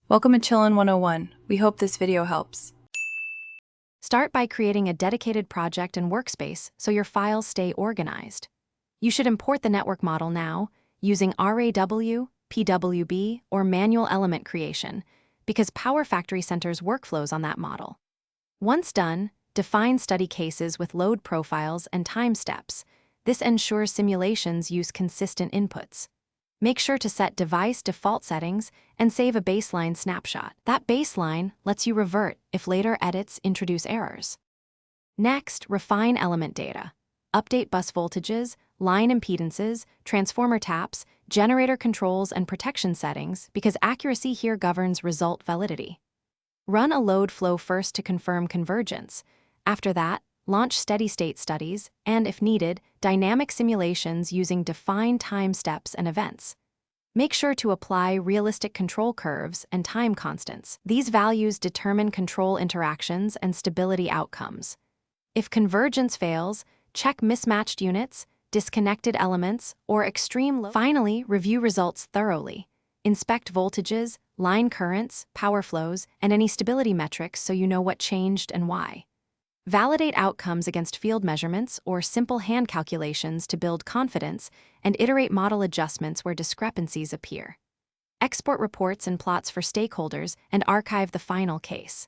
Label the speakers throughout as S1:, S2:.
S1: Welcome to Chillin' 101. We hope this video helps.
S2: Start by creating a dedicated project and workspace so your files stay organized. You should import the network model now using RAW, PWB, or manual element creation because PowerFactory centers workflows on that model. Once done, define study cases with load profiles and time steps. This ensures simulations use consistent inputs. Make sure to set device default settings and save a baseline snapshot. That baseline lets you revert if later edits introduce errors. Next, refine element data. Update bus voltages, line impedances, transformer taps, generator controls, and protection settings because accuracy here governs result validity. Run a load flow first to confirm convergence. After that, launch steady-state studies and, if needed, dynamic simulations using defined time steps and events. Make sure to apply realistic control curves and time constants. These values determine control interactions and stability outcomes. If convergence fails, check mismatched units, disconnected elements, or extreme load. Finally, review results thoroughly. Inspect voltages, line currents, power flows, and any stability metrics so you know what changed and why. Validate outcomes against field measurements or simple hand calculations to build confidence and iterate model adjustments where discrepancies appear. Export reports and plots for stakeholders and archive the final case.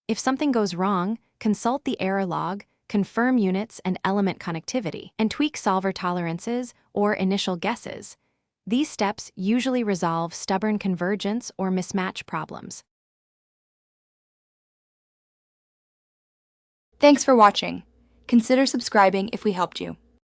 S2: If something goes wrong, consult the error log, confirm units and element connectivity, and tweak solver tolerances or initial guesses. These steps usually resolve stubborn convergence or mismatch problems.
S3: Thanks for watching. Consider subscribing if we helped you.